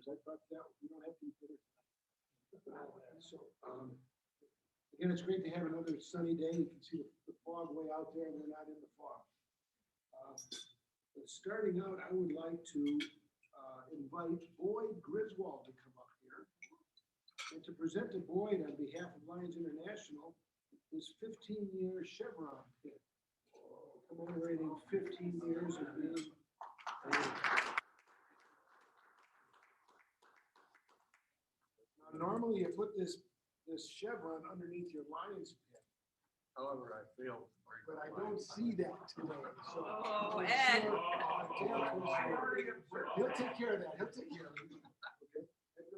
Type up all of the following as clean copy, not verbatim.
I thought that we don't have to eat dinner tonight. So, again, it's great to have another sunny day. You can see the fog way out there, and we're not in the fog. But starting out, I would like to invite Boyd Griswold to come up here and to present to Boyd on behalf of Lions International his 15-year Chevron pin, commemorating 15 years of being normally you put this chevron underneath your Lions pin. However, I feel. But I don't see that today. So Oh, Ed. He'll take care of that. He'll take care of it. Okay.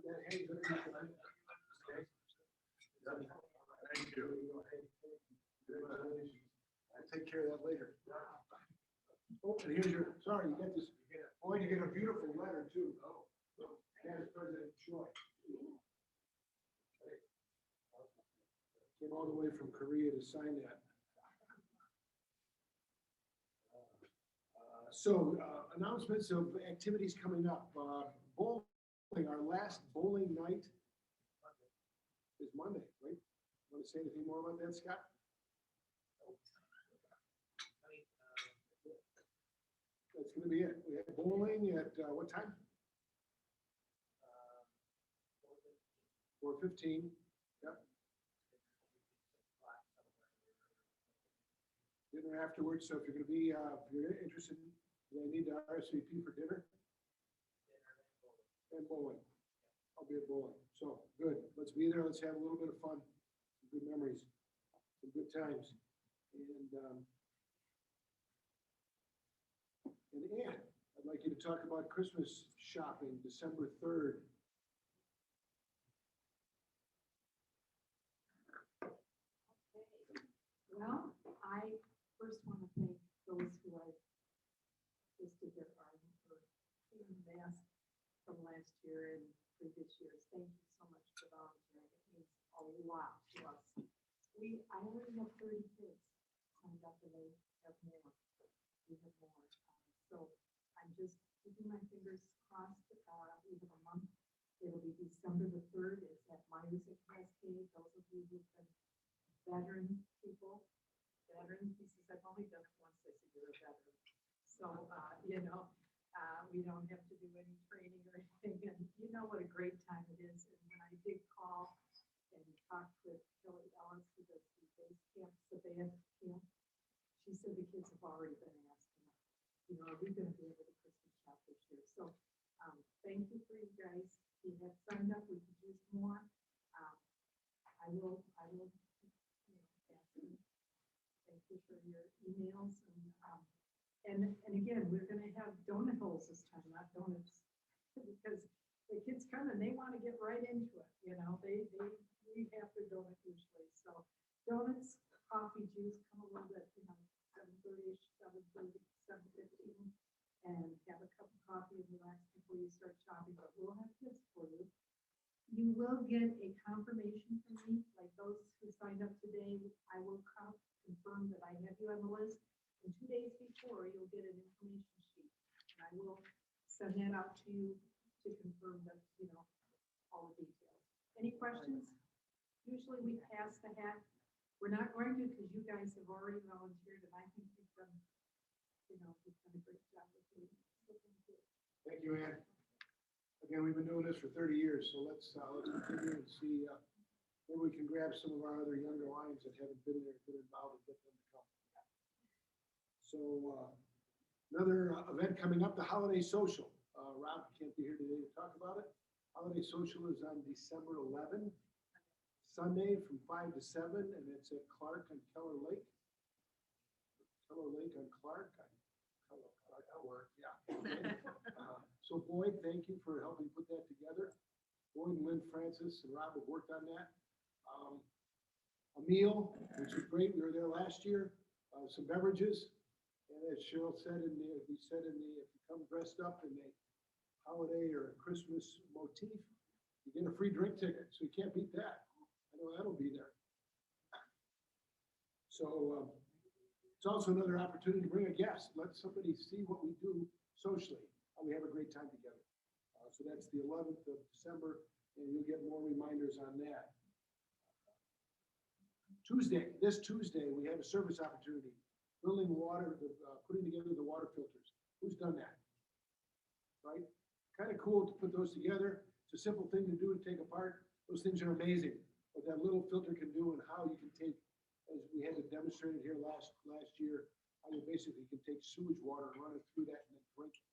That hangs underneath the line. Okay. Thank you. I'll take care of that later. Oh, and here's your, sorry, you got this, boy, you get a beautiful letter too. Oh, that is President Choi. Came all the way from Korea to sign that. Announcements of activities coming up. Bowling, our last bowling night is Monday, right? Want to say anything more about that, Scott? That's going to be it. We have bowling at what time? 4:15. Yep. Dinner afterwards. So if you're going to be, if you're interested, you need to RSVP for dinner and bowling. I'll be at bowling. So good. Let's be there. Let's have a little bit of fun, some good memories, some good times. And Ann, I'd like you to talk about Christmas shopping, December 3rd. Well, I first want to thank those who I assisted their garden for cleaning the mess from last year and previous years. Thank you so much for volunteering. It means a lot to us. I already have 30 kids signed up and they have more. We have more. So I'm just keeping my fingers crossed. We have a month. It'll be December the 3rd. It's at Myers at Cascade. Those of you who've been veteran people, veteran pieces, I've only done it once this year, a veteran. So, we don't have to do any training or anything. And you know what a great time it is. And when I did call and talk with Kelly Ellis, who does the base camp, Savannah camp, she said the kids have already been asking, are we going to be able to Christmas shop this year? So thank you for you guys. You have signed up. We could use more. I will ask you. Thank you for your emails. And again, we're going to have donut holes this time, not donuts, because the kids come and they want to get right into it. They have their donut usually. So donuts, coffee, juice, come a little bit, 7:30-ish, 7:30, 7:15, and have a cup of coffee and relax before you start shopping. But we'll have gifts for you. You will get a confirmation from me, like those who signed up today. I will confirm that I have you on the list. And 2 days before, you'll get an information sheet. And I will send that out to you to confirm that, all the details. Any questions? Usually we pass the hat. We're not going to, because you guys have already volunteered, and I think you've done, you've done a great job with me. So Thank you, Ann. Again, we've been doing this for 30 years, so let's continue and see, maybe we can grab some of our other younger Lions that haven't been there, been involved, and get them to come. So another event coming up, the Holiday Social. Rob can't be here today to talk about it. Holiday Social is on December 11, Sunday from 5 to 7, and it's at Clark on Keller Lake. Keller Lake on Clark. That'll work, yeah. So Boyd, thank you for helping put that together. Boyd and Lynn Francis and Rob have worked on that. A meal, which is great. We were there last year. Some beverages. And as Cheryl said if you come dressed up in a holiday or a Christmas motif, you get a free drink ticket. So you can't beat that. I know that'll be there. So it's also another opportunity to bring a guest. Let somebody see what we do socially, how we have a great time together. So that's the 11th of December, and you'll get more reminders on that. This Tuesday, we have a service opportunity, building water, putting together the water filters. Who's done that? Right? Kind of cool to put those together. It's a simple thing to do to take apart. Those things are amazing, what that little filter can do and how you can take, as we had it demonstrated here last year, how you basically can take sewage water and run it through that and then drink it.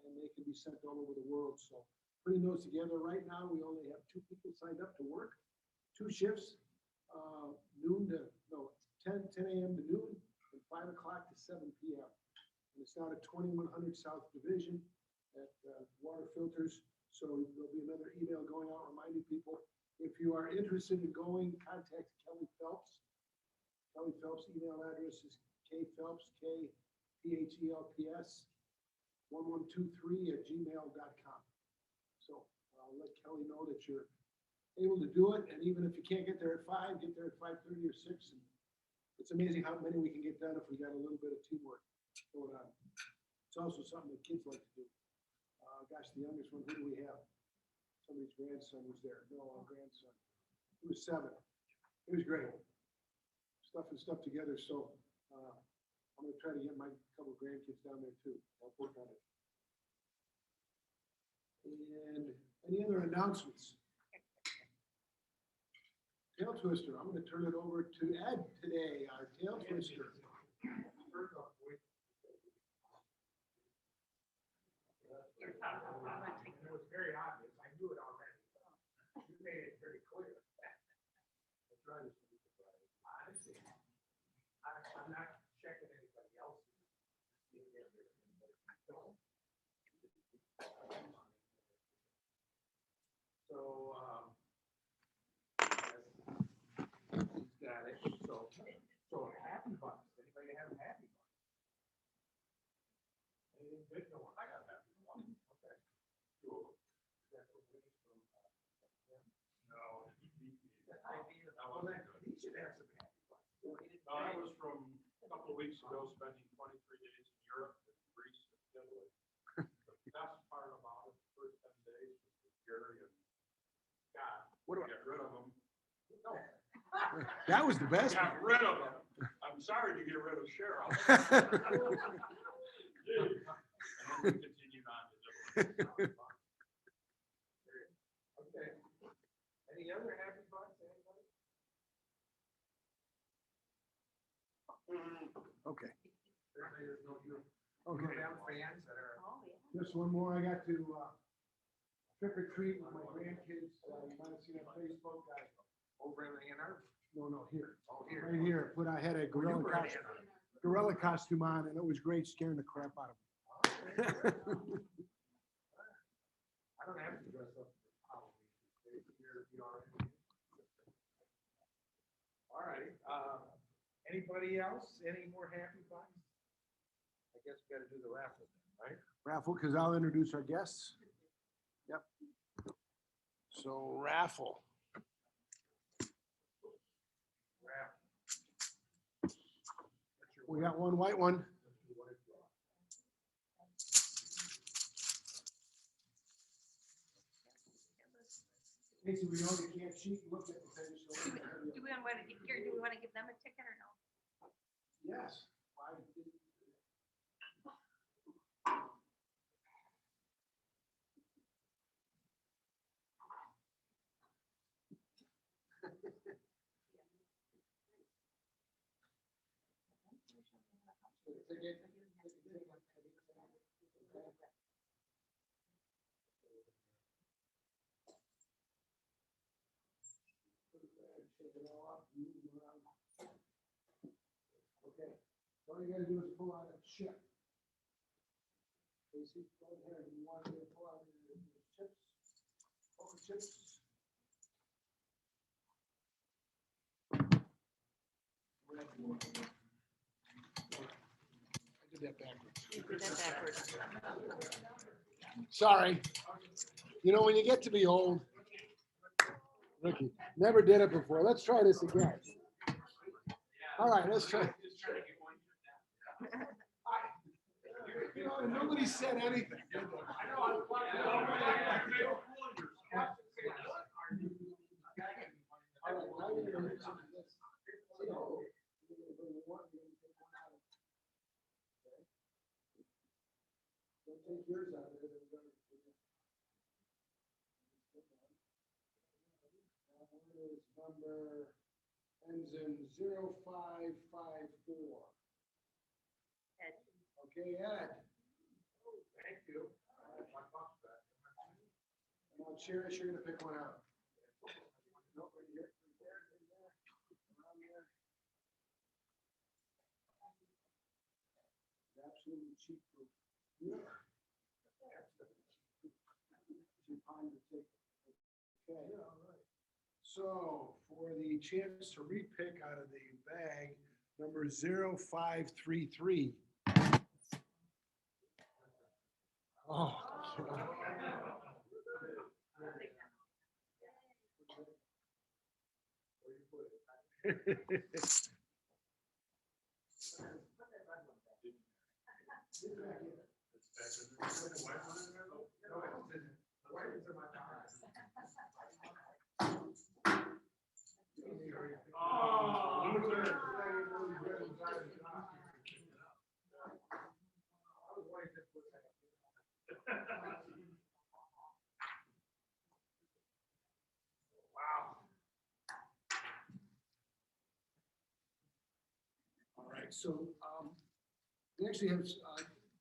And they can be sent all over the world. So putting those together right now, we only have 2 people signed up to work, 2 shifts, 10 a.m. to noon and 5 o'clock to 7 p.m. And it's down at 2100 South Division at Water Filters. So there'll be another email going out reminding people, if you are interested in going, contact Kelly Phelps. Kelly Phelps' email address is kphelps, KPHELPS 1123@gmail.com. So I'll let Kelly know that you're able to do it, and even if you can't get there at 5, get there at 5:30 or 6. And it's amazing how many we can get done if we got a little bit of teamwork going on. It's also something that kids like to do. Gosh, the youngest one, who do we have? Somebody's grandson was there. No, our grandson. He was 7. It was great. Stuffing stuff together. So I'm going to try to get my couple grandkids down there too. I'll work on it. And any other announcements? Tail twister. I'm going to turn it over to Ed today, our tail twister. It was very obvious. I knew it already. You made it very clear. Honestly, I'm not checking anybody else. So, he's got it. So happy bucks. Anybody have happy bucks? Anything good? No, I got happy bucks. Okay. Cool. That's what we need from, no. Well, then, he should have some happy bucks. That was from a couple of weeks ago, spending 23 days in Europe and Greece and Italy. The best part about it, the first 10 days was with Gary and Scott. What do I- Get rid of them. No, That was the best. got rid of them. I'm sorry to get rid of Cheryl. And then we continued on to different. Okay. Any other happy bucks, anybody? Okay. Certainly there's no you. Okay. You have fans that are. Oh, yeah. Just one more. I got to trick or treat with my grandkids. You might have seen on Facebook. Over in Ann Arbor. No, here. Oh, here. Right here. I had a gorilla costume on, and it was great, scaring the crap out of them. I don't have to dress up for Halloween. Here, you know. All right, anybody else? Any more happy bucks? I guess we gotta do the raffle, right? Raffle, because I'll introduce our guests. Yep. So raffle. Raffle. We got one white one. Casey, we know you can't cheat. Look at the thing. Do we want to give them a ticket or no? Yes. Okay, all you gotta do is pull out a chip. Casey, go ahead, you want to pull out your chips, poker chips. I did that backwards. You did that backwards. Sorry. You know, when you get to be old, Ricky, never did it before. Let's try this again. All right, let's try. You know, nobody said anything. take yours out of there. Then we're gonna- That one is number, ends in 0554. Ed. Okay, Ed. Thank you. My box back. Now, Charis, you're gonna pick one out. Nope, right here, right there, around there. Absolutely cheap proof. Yeah. Too fine to take. Okay. Yeah, all right. So for the chance to repick out of the bag, number 0533. Oh. All right, so we actually have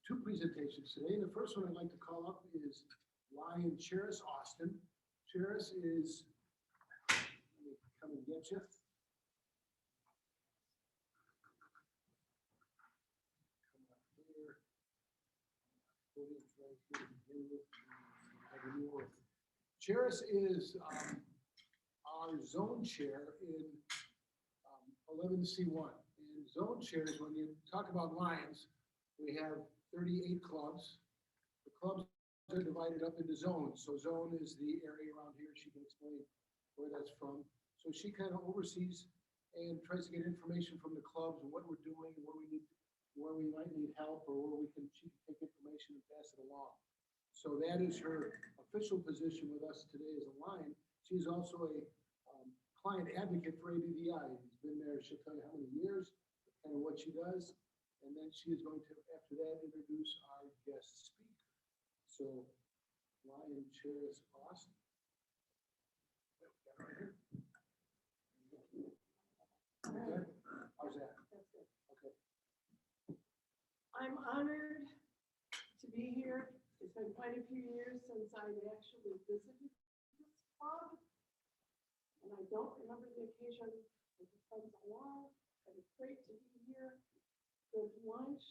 two presentations today. The first one I'd like to call up is Lion Charis Austin. Charis is, let me come and get you. Come up here. Footage right here to begin with. Have a new one. Charis is our zone chair in 11C1. And zone chairs, when you talk about Lions, we have 38 clubs. The clubs are divided up into zones. So zone is the area around here. She can explain where that's from. So she kind of oversees and tries to get information from the clubs and what we're doing, and where we might need help, or where she can take information and pass it along. So that is her official position with us today as a Lion. She's also a client advocate for ABVI. She's been there, she'll tell you how many years, kind of what she does. And then she is going to, after that, introduce our guest speaker. So, Lion Charis Austin. Okay. How's that? That's good. Okay. I'm honored to be here. It's been quite a few years since I've actually visited this club. And I don't remember the occasion. It was fun along, but it's great to be here. Good lunch.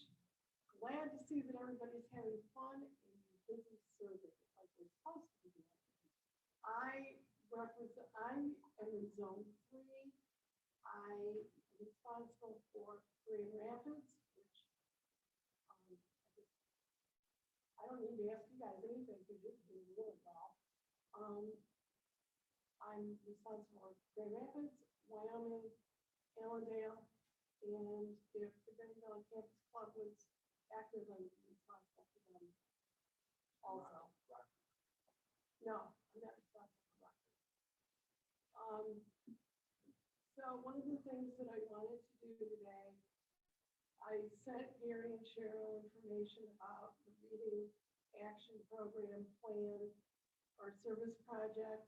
Glad to see that everybody's having fun and business service like we're supposed to be doing. I am in zone 3. I am responsible for Grand Rapids, which I don't need to ask you guys anything because you're doing really well. I'm responsible for Grand Rapids, Wyoming, Allendale, and if the Grand Valley Campus Club was active, I'm responsible for them also. No, I'm not responsible for Rockford. So one of the things that I wanted to do today, I sent Gary and Cheryl information about the reading action program plan or service project.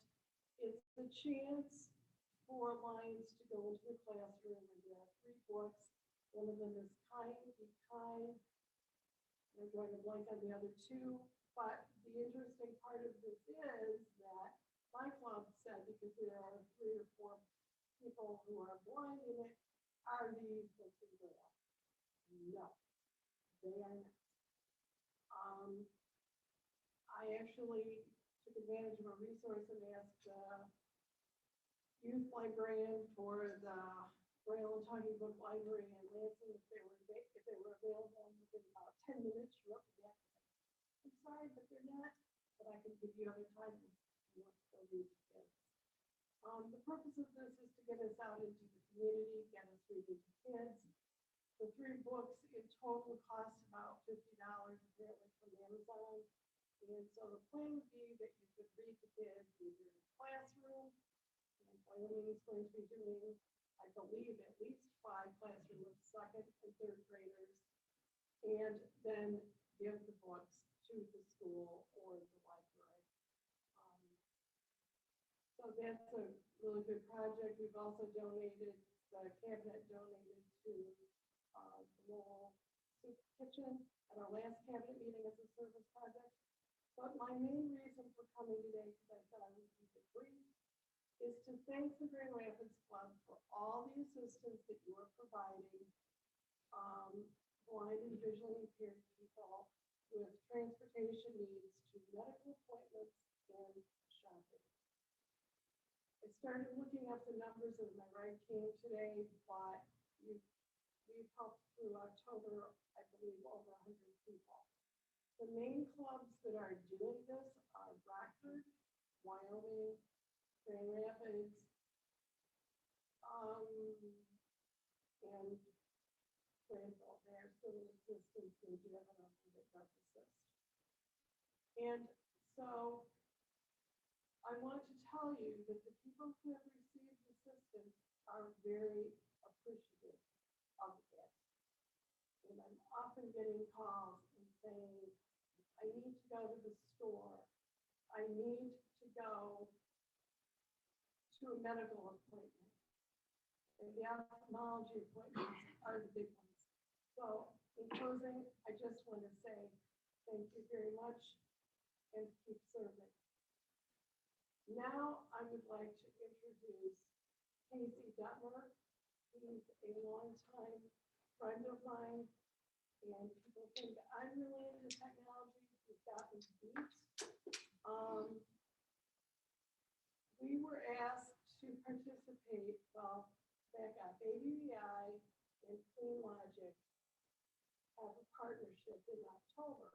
It's a chance for Lions to go into the classroom and there are 3 books. One of them is Kind, Be Kind. I'm going to blank on the other 2, but the interesting part of this is that my club said, because there are 3 or 4 people who are blind in it, are these books in braille? No, they are not. I actually took advantage of a resource and asked youth librarian for the Braille and Talking Book Library in Lansing if they were available within about 10 minutes. She wrote me back. I'm sorry, but they're not, but I can give you other times if you want to go read the kids. The purpose of this is to get us out into the community, get us reading to kids. The 3 books in total cost about $50 apparently from Amazon. And so the plan would be that you could read to kids either in the classroom, and Wyoming is going to be doing, I believe, at least 5 classrooms, 2nd and 3rd graders, and then give the books to to the school or the library. So that's a really good project. We've also donated, the cabinet donated to the Lowell Soup Kitchen at our last cabinet meeting as a service project. But my main reason for coming today, because I said I would keep it brief, is to thank the Grand Rapids Club for all the assistance that you are providing blind and visually impaired people with transportation needs to medical appointments and shopping. I started looking up the numbers of my ride came today, but we've helped through October, I believe, over 100 people. The main clubs that are doing this are Rockford, Wyoming, Grand Rapids, and Granville. They're still in existence, they do have enough that does assist. And so I want to tell you that the people who have received assistance are very appreciative of it. And I'm often getting calls and saying, I need to go to the store. I need to go to a medical appointment. And the ophthalmology appointments are the big ones. So in closing, I just want to say thank you very much and keep serving. Now I would like to introduce Casey Dutmer. He's a longtime friend of mine, and people think I'm really into technology. He's gotten beats. We were asked to participate, well, back up, ABBI and Clean Logic have a partnership in October.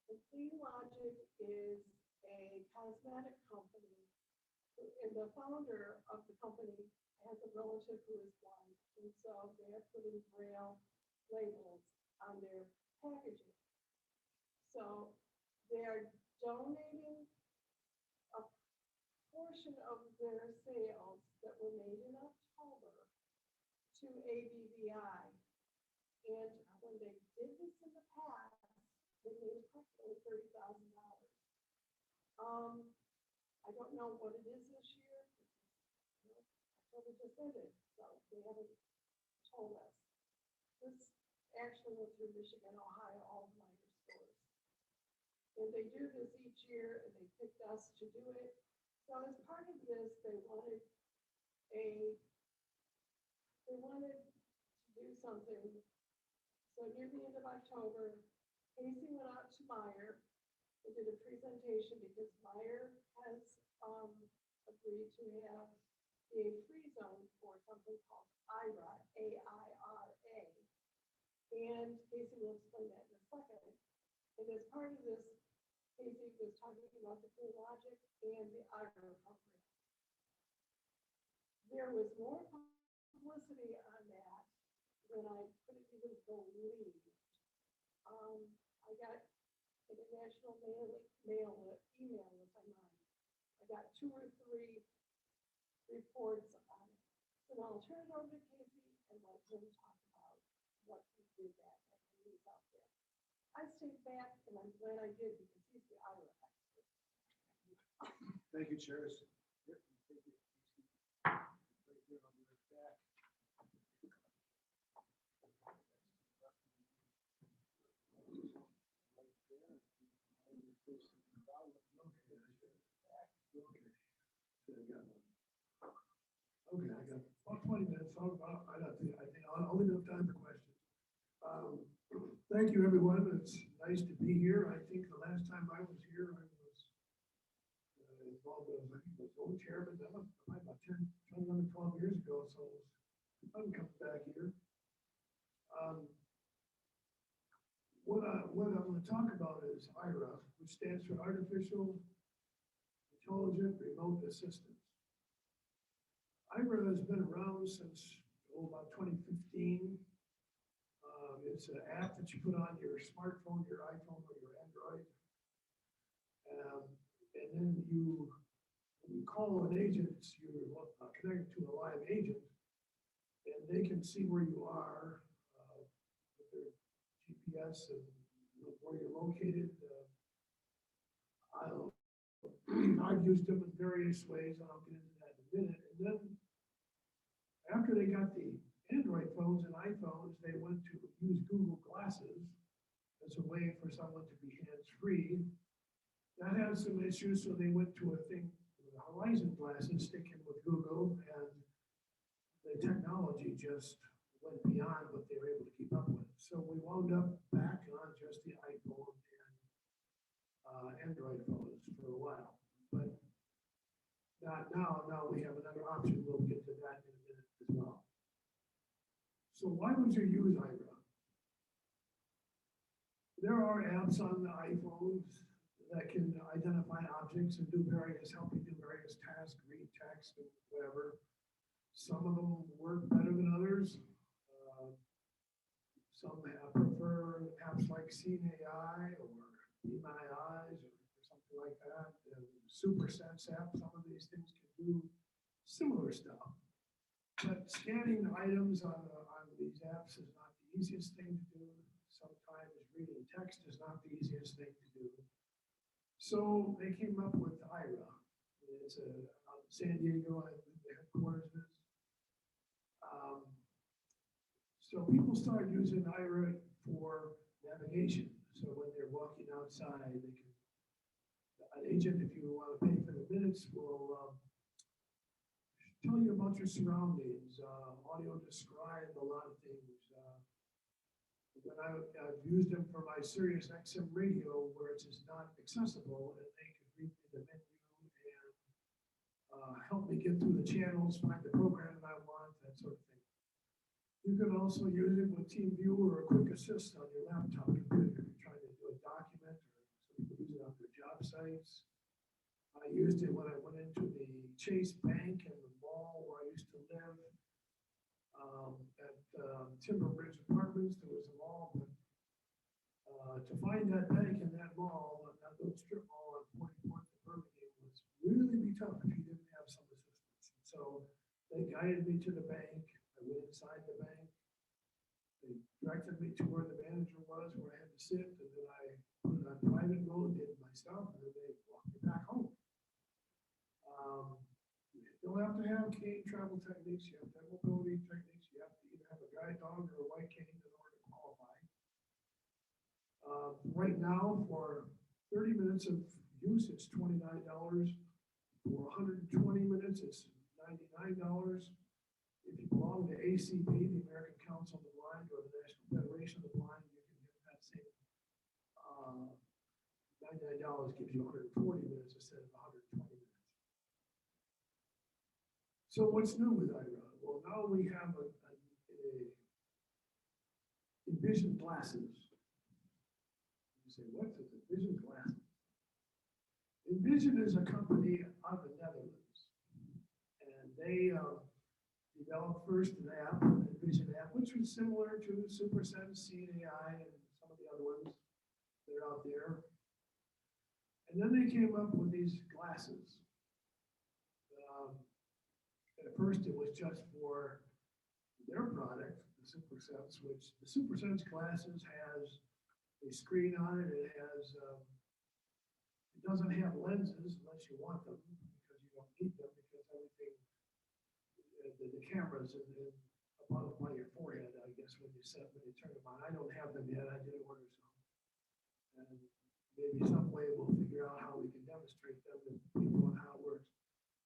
And Clean Logic is a cosmetic company, and the founder of the company has a relative who is blind, and so they're putting Braille labels on their packaging. So they're donating a portion of their sales that were made in October to ABBI. And when they did this in the past, they made approximately $30,000. I don't know what it is this year. October just ended, so they haven't told us. This actually went through Michigan, Ohio, all the minor stores. And they do this each year, and they picked us to do it. So as part of this, they wanted to do something. So near the end of October, Casey went out to Meyer. They did a presentation because Meyer has agreed to have a free zone for something called IRA, A-I-R-A. And Casey will explain that in a second. And as part of this, Casey was talking about the Clean Logic and the IRA program. There was more publicity on that than I could even believe. I got international email with my mind. I got 2 or 3 reports on it. So now I'll turn it over to Casey and let him talk about what he did that and he's out there. I stayed back and I'm glad I did because he's the IRA expert. Thank you, Charis. Yep, thank you, Casey. Right there, I'll be right back. Okay, I got about 20 minutes. I think I'll only have time for questions. Thank you, everyone. It's nice to be here. I think the last time I was here, I was involved as the co-chairman. That was about 10, 11, 12 years ago. So I'm coming back here. What I'm going to talk about is IRA, which stands for Artificial Intelligent Remote Assistance. IRA has been around since about 2015. It's an app that you put on your smartphone, your iPhone, or your Android. And then when you call an agent, you're connected to a live agent, and they can see where you are with their GPS and where you're located. I've used them in various ways, and I'll get into that in a minute. And then after they got the Android phones and iPhones, they went to use Google Glasses as a way for someone to be hands-free. That had some issues, so they went to a thing, the Horizon glasses, sticking with Google, and the technology just went beyond what they were able to keep up with. So we wound up back on just the iPhone and Android phones for a while, but not now. Now we have another option. We'll get to that in a minute as well. So why would you use Ira? There are apps on the iPhones that can identify objects and help you do various tasks, read text and whatever. Some of them work better than others. Some prefer apps like Seeing AI or Be My Eyes or something like that. Super Sense app, some of these things can do similar stuff. But scanning items on these apps is not the easiest thing to do. Sometimes reading text is not the easiest thing to do. So they came up with Ira. It's out in San Diego, I think the headquarters is. So people started using Ira for navigation. So when they're walking outside, they can, an agent, if you want to pay for the minutes, will tell you about your surroundings, audio describe a lot of things. When I've used them for my Sirius XM radio, where it's just not accessible, and they can read me the menu and help me get through the channels, find the program that I want, that sort of thing. You can also use it with TeamViewer or a Quick Assist on your laptop computer if you're trying to do a document, or some people use it on their job sites. I used it when I went into the Chase Bank and the mall where I used to live. At Timber Ridge Apartments, there was a mall, but to find that bank in that mall, that little strip mall on 44th and Birmingham, was really tough if you didn't have some assistance. So they guided me to the bank. I went inside the bank. They directed me to where the manager was, where I had to sit, and then I put it on private mode, did it myself, and then they walked me back home. You don't have to have cane travel techniques. You have to have mobility techniques. You have to either have a guide dog or a white cane in order to qualify. Right now, for 30 minutes of use, it's $29. For 120 minutes, it's $99. If you belong to ACB, the American Council of the Blind, or the National Federation of the Blind, you can get that same $99 gives you 140 minutes instead of 120 minutes. So what's new with Ira? Well, now we have a Envision glasses. You say, what's it? Envision glasses. Envision is a company out of the Netherlands, and they developed first an app, an Envision app, which was similar to Super Sense, Seeing AI, and some of the other ones that are out there. And then they came up with these glasses. At first, it was just for their product, the Super Sense, which the Super Sense glasses has a screen on it. It has, it doesn't have lenses unless you want them, because you don't need them, because everything, the cameras above by your forehead, I guess, when you turn them on. I don't have them yet. I did order some. And maybe some way we'll figure out how we can demonstrate them to people on how it works.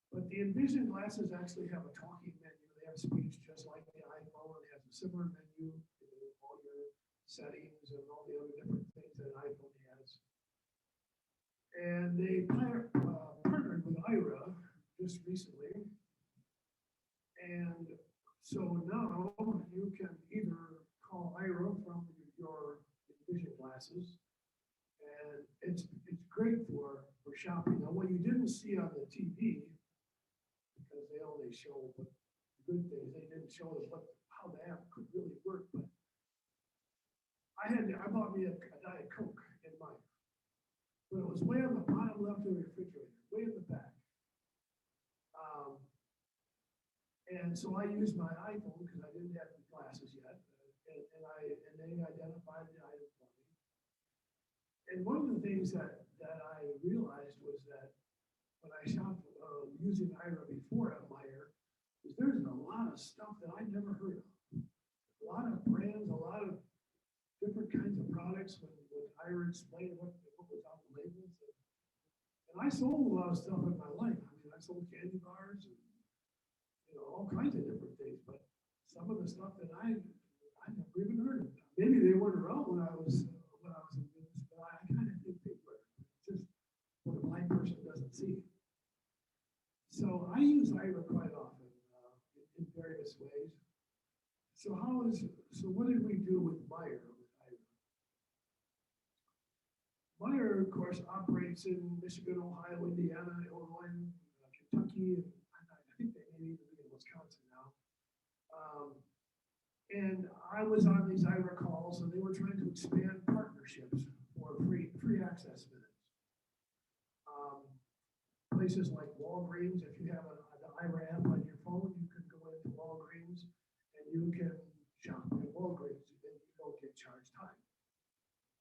But the Envision glasses actually have a talking menu. They have speech just like the iPhone. It has a similar menu, all your settings and all the other different things that an iPhone has. And they partnered with Ira just recently. And so now you can either call Ira from your Envision glasses, and it's great for shopping. Now, what you didn't see on the TV, because they only show the good things, they didn't show us how the app could really work. But I bought me a Diet Coke in mine, but it was way on the bottom left of the refrigerator, way in the back. And so I used my iPhone because I didn't have the glasses yet, and they identified the item for me. And one of the things that I realized was that when I shopped using Ira before at Meyer, is there's a lot of stuff that I never heard of. A lot of brands, a lot of different kinds of products when Ira explained what was on the labels. And I sold a lot of stuff in my life. I mean, I sold candy bars and, all kinds of different things, but some of the stuff that I never even heard of. Maybe they weren't around when I was in business, but I kind of think they were. Just what a blind person doesn't see. So I use Ira quite often in various ways. So what did we do with Meyer? Meyer, of course, operates in Michigan, Ohio, Indiana, Illinois, Kentucky, and I think they may even be in Wisconsin now. And I was on these Ira calls, and they were trying to expand partnerships for free access minutes. Places like Walgreens, if you have an Ira app on your phone, you can go into Walgreens and you can shop at Walgreens, and you don't get charged time.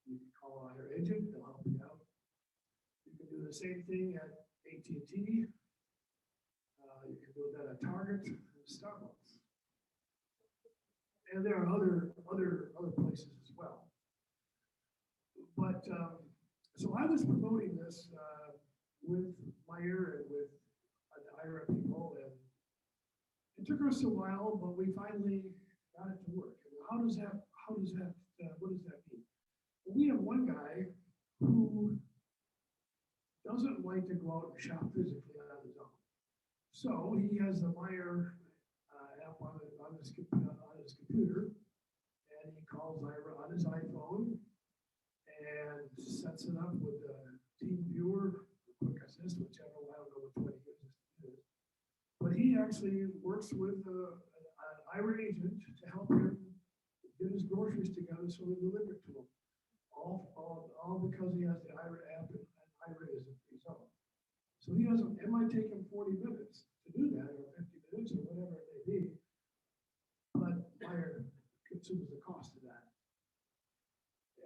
You can call your agent, they'll help you out. You can do the same thing at AT&T. You can do that at Target and Starbucks. And there are other places as well. But, so I was promoting this with Meyer and with the Ira people, and it took us a while, but we finally got it to work. And what does that mean? We have one guy who doesn't like to go out and shop physically on his own. So he has the Meyer app on his computer, and he calls Ira on his iPhone and sets it up with a Team Viewer, Quick Assist, whichever, I don't know which one he uses. But he actually works with an Ira agent to help him get his groceries together so they deliver it to him. All because he has the Ira app and Ira is a free zone. So it might take him 40 minutes to do that, or 50 minutes, or whatever it may be. But Meyer consumes the cost of that.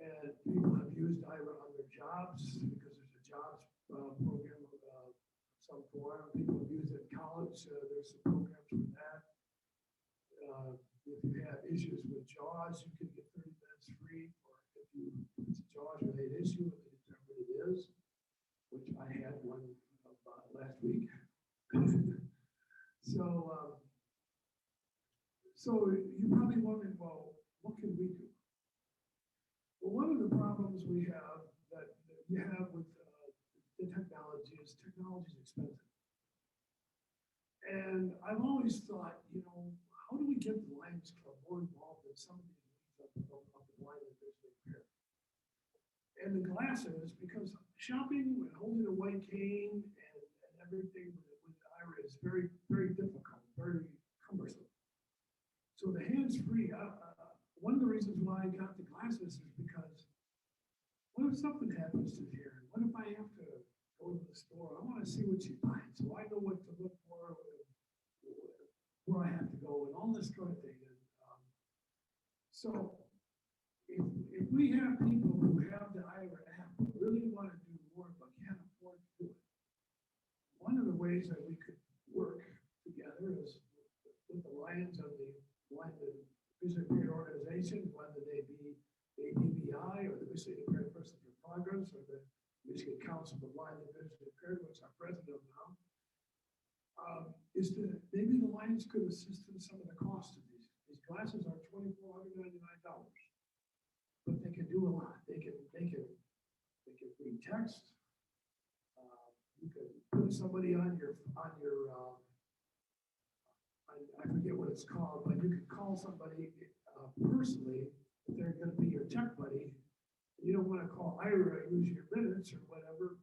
And people have used Ira on their jobs because there's a jobs program of some form. People have used it in college. There's some programs for that. If you have issues with JAWS, you can get 30 minutes free. It's a JAWS-related issue, and they determine it is, which I had one last week. So you probably wondering, well, what can we do? Well, one of the problems we have that you have with the technology is expensive. And I've always thought, how do we get the Lions Club more involved in some of these needs of the blind and visually impaired? And the glasses, because shopping and holding a white cane and everything with Ira is very, very difficult, very cumbersome. So the hands-free, one of the reasons why I got the glasses is because what if something happens to here? What if I have to go to the store? I want to see what she finds, so I know what to look for, where I have to go, and all this kind of thing. And, so if we have people who have the Ira app but really want to do more but can't afford to do it, one of the ways that we could work together is with the Lions and the Blind and Visually Impaired organizations, whether they be ABBI or the Visually Impaired Persons for Progress or the Michigan Council for Blind and Visually Impaired, which I'm president of now, is that maybe the Lions could assist in some of the costs of these. These glasses are $2,499, but they can do a lot. They can read text. You can put somebody on your I forget what it's called, but you can call somebody personally if they're going to be your tech buddy. You don't want to call Ira and use your minutes or whatever.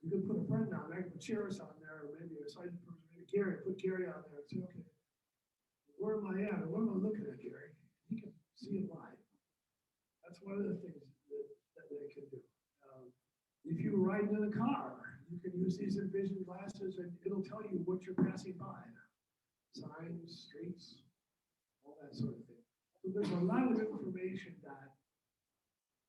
You can put a friend on there, put Charis on there, or maybe a sighted person, maybe Gary, put Gary on there and say, okay, where am I at? Or what am I looking at, Gary? He can see it live. That's one of the things that they can do. If you ride in a car, you can use these vision glasses and it'll tell you what you're passing by. Signs, streets, all that sort of thing. So there's a lot of information that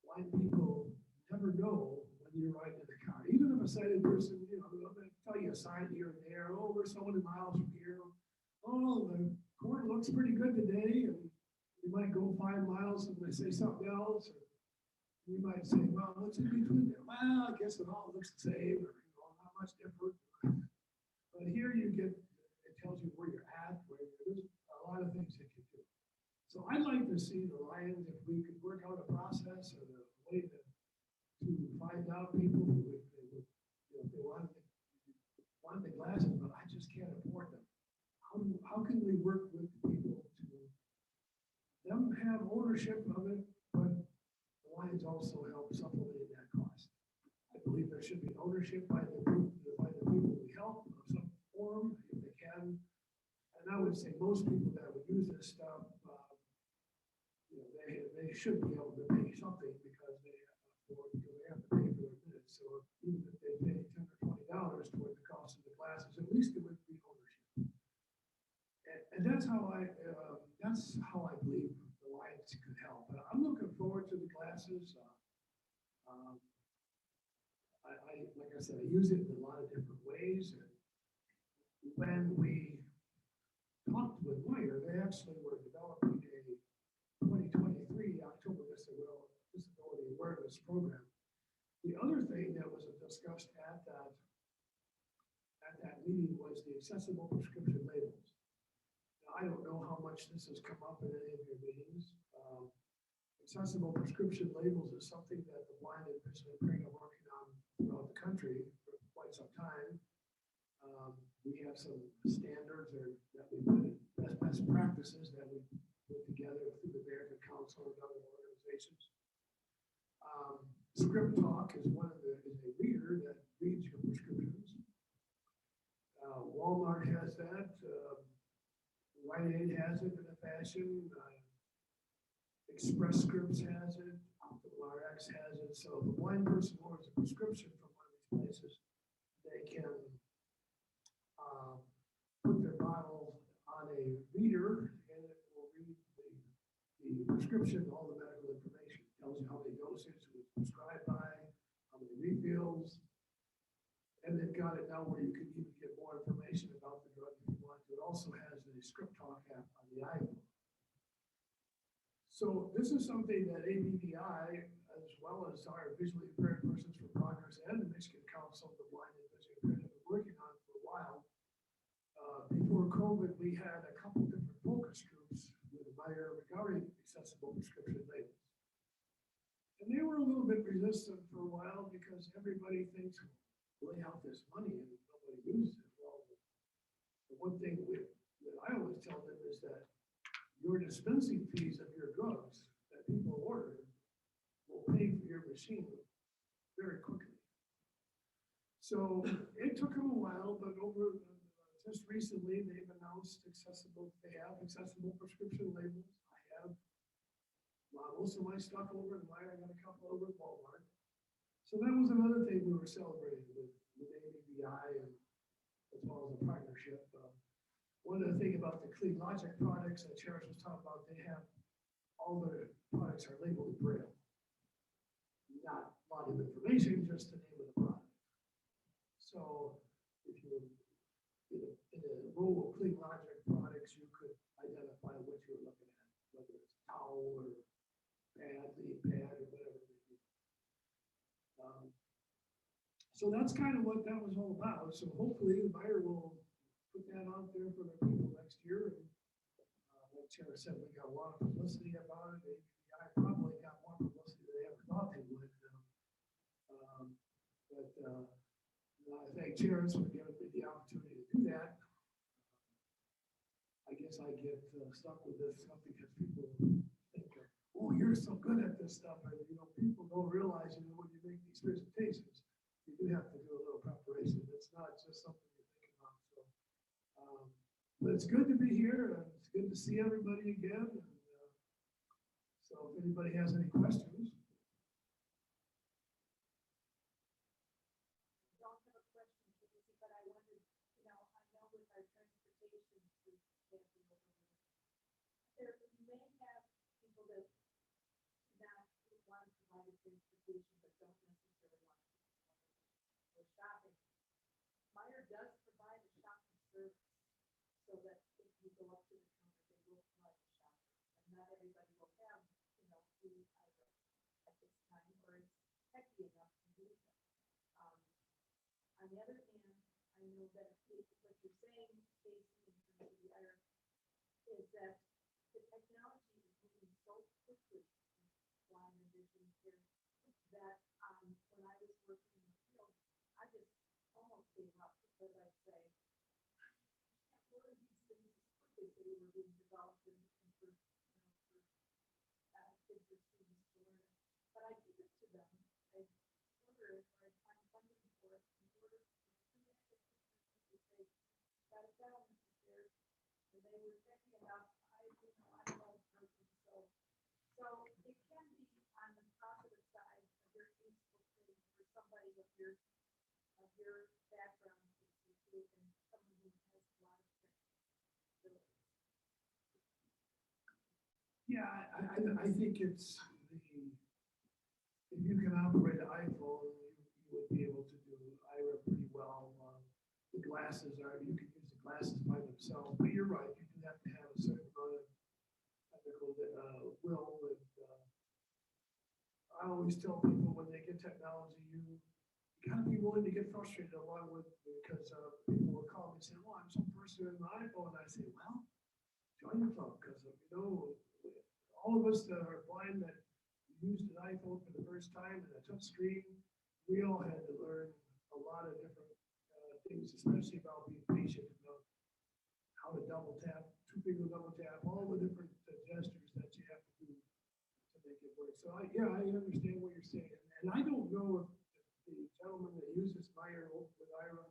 blind people never know when you're riding in the car, even if a sighted person, you know, they'll tell you a sign here and there, oh, we're so many miles from here. Oh, the court looks pretty good today, and you might go 5 miles and they say something else, or you might say, well, what's in between there? Well, I guess it all looks the same, or, you know, not much different. But here you get, it tells you where you're at, there's a lot of things it can do. So I'd like to see the Lions, if we could work out a process or a way to find out people who would, you know, if they want the glasses, but I just can't afford them. How can we work with people to them have ownership of it, but the Lions also help supplement that cost? I believe there should be ownership by the people we help of some form, if they can. And I would say most people that would use this stuff, you know, they should be able to pay something because they have to pay for their minutes. So even if they pay $10 or $20 toward the cost of the glasses, at least it would be ownership. And that's how I believe the Lions could help. But I'm looking forward to the glasses. Like I said, I use it in a lot of different ways. And when we talked with Meyer, they actually were developing a 2023 October Disability Awareness Program. The other thing that was discussed at that meeting was the accessible prescription labels. Now, I don't know how much this has come up in any of your meetings. Accessible prescription labels is something that the blind and visually impaired are working on throughout the country for quite some time. We have some standards that we put in, best practices that we put together through the American Council and other organizations. Script Talk is a reader that reads your prescriptions. Walmart has that. Rite Aid has it in a fashion. Express Scripts has it. Optimal RX has it. So if a blind person orders a prescription from one of these places, they can put their bottle on a reader, and it will read the prescription, all the medical information. It tells you how many doses it was prescribed by, how many refills, and they've got it now where you can even get more information about the drug if you want to. It also has the Script Talk app on the iPhone. So this is something that ABVI, as well as our Visually Impaired Persons for Progress and the Michigan Council of the Blind and Visually Impaired have been working on for a while. Before COVID, we had a couple different focus groups with Meyer regarding accessible prescription labels. And they were a little bit resistant for a while because everybody thinks, lay out this money and nobody uses it. Well, the one thing that I always tell them is that your dispensing fees of your drugs that people order will pay for your machine very quickly. So it took them a while, but just recently they've announced they have accessible prescription labels. I have most of my stuff over in Meyer. I got a couple over at Walmart. So that was another thing we were celebrating with ABVI and as well as a partnership. One of the things about the Clean Logic products that Charis was talking about, they have all their products are labeled in Braille. Not a lot of information, just the name of the product. So if you're in a row of Clean Logic products, you could identify what you're looking at, whether it's towel or lead pad or whatever it may be. So that's kind of what that was all about. So hopefully Meyer will put that out there for the people next year. And like Charis said, we got a lot of publicity about it. I probably got more publicity than they ever thought they would. I thank Charis for giving me the opportunity to do that. I guess I get stuck with this stuff because people think, oh, you're so good at this stuff. And, you know, people don't realize, you know, when you make these presentations, you do have to do a little preparation. It's not just something you think about. So, but it's good to be here, and it's good to see everybody again. And, so if anybody has any questions. I don't have a question, Tracy, but I wondered, you know, I know with our transportation through camping over there, you may have people that not want to provide transportation, but don't does provide a shopping service, so that if you go up to the counter, they will provide a shopper. And not everybody will have, food either at this time, or it's techy enough to do that. On the other hand, I know that what you're saying, Casey, in terms of the IRA, is that the technology is moving so quickly in blind and vision here that when I was working in the field, I just almost gave up because I'd say, I can't learn these things as quick as they were being developed and for kids or students to learn it. But I give it to them. I order it or I find funding for it in order to say, got it down, Mrs. Beard. And they were checking it out. I'm an old person, so it can be on the positive side a very useful thing for somebody of your background too, and someone who has a lot of abilities. Yeah, I think it's if you can operate an iPhone, you would be able to do IRA pretty well. The glasses you can use the glasses by themselves, but you're right, you do have to have a certain amount of technical will. And I always tell people when they get technology, you gotta be willing to get frustrated along with, because people will call me and say, well, I'm so frustrated with my iPhone. And I say, well, join the club, because all of us that are blind that used an iPhone for the first time and a touch screen, we all had to learn a lot of different things, especially about being patient, how to double tap, two-finger double tap, all the different gestures that you have to do to make it work. So I understand what you're saying, and I don't know if the gentleman that uses Meyer with IRA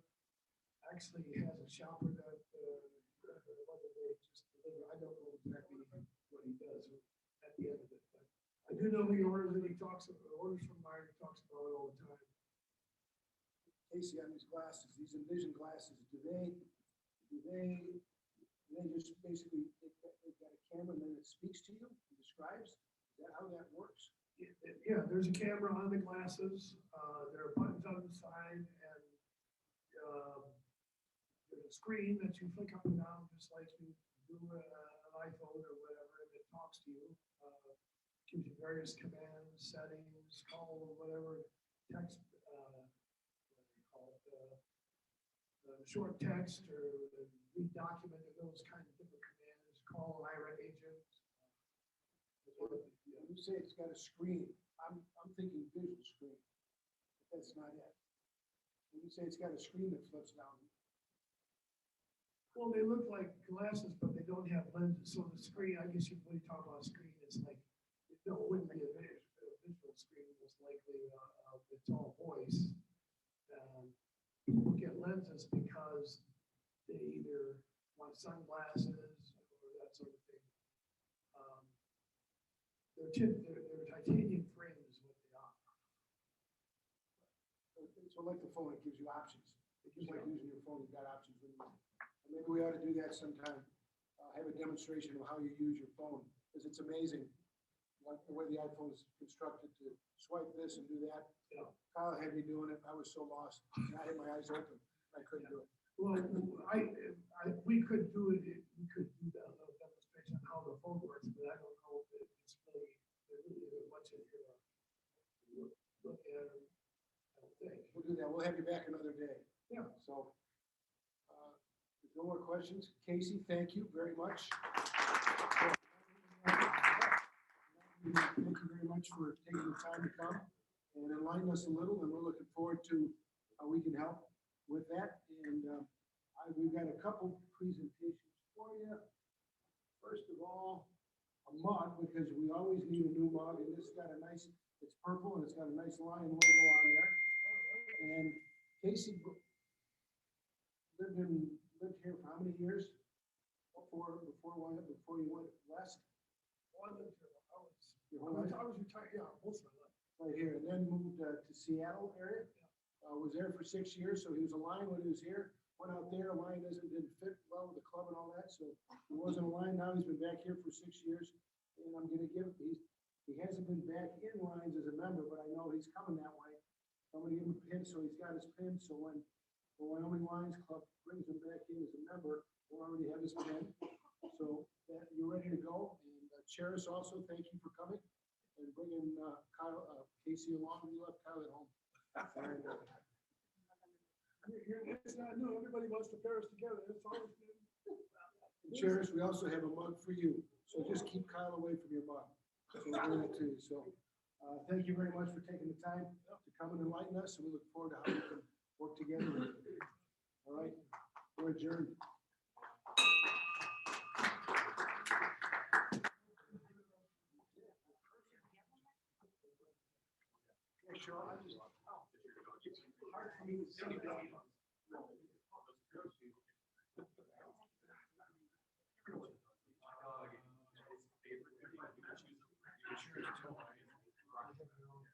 actually has a shopper that whether they just deliver. I don't know exactly what he does at the end of it, but I do know the orders that he talks about. Orders from Meyer, he talks about it all the time. Casey, on these glasses, these Envision glasses, do they just basically, they've got a camera and then it speaks to you, it describes? Is that how that works? Yeah, there's a camera on the glasses. There are buttons on the side, and there's a screen that you flick up and down, just like you do an iPhone or whatever, and it talks to you. Gives you various commands, settings, call, whatever, text, short text or read document, or those kind of different commands, call IRA agent. When you say it's got a screen, I'm thinking visual screen, but that's not it. When you say it's got a screen that flips down. Well, they look like glasses, but they don't have lenses. So the screen, I guess when you talk about screen, it's like, it wouldn't be a visual screen, most likely it's all voice. People get lenses because they either want sunglasses or that sort of thing. They're titanium frame is what they are. So like the phone, it gives you options. It's just like using your phone, you've got options. Maybe we ought to do that sometime. Have a demonstration of how you use your phone, because it's amazing the way the iPhone is constructed to swipe this and do that. Yeah. Kyle had me doing it. I was so lost. I had my eyes open. I couldn't do it. Well, we could do it. We could do that little demonstration on how the phone works, but I don't know if it's really much in here to look at. I don't think. We'll do that. We'll have you back another day. Yeah. So, if no more questions, Casey, thank you very much. Thank you very much for taking the time to come and enlighten us a little, and we're looking forward to how we can help with that. And we've got a couple presentations for you. First of all, a mug, because we always need a new mug, and this has got a nice, it's purple and it's got a nice lion logo on there. And Casey lived here for how many years? Before you went west? Your whole life? I was retired, yeah, most of my life. Right here, and then moved to Seattle area. Was there for 6 years, so he was a Lion when he was here. Went out there, a Lion didn't fit well with the club and all that, so he wasn't a Lion. Now he's been back here for 6 years, and I'm gonna give, he hasn't been back in Lions as a member, but I know he's coming that way. So I'm gonna give him a pin, so he's got his pin, so when Wyoming Lions Club brings him back in as a member, we'll already have his pin. So you're ready to go. And Charis also, thank you for coming and bringing Casey along. We left Kyle at home. And, It's not new, everybody wants to pair us together, it's always been. and Charis, we also have a mug for you. So just keep Kyle away from your mug. So we're doing that too. So thank you very much for taking the time to come and enlighten us. And we look forward to how we can work together. All right, we're adjourned. Yeah, sure. I just, hard for me to see that. It's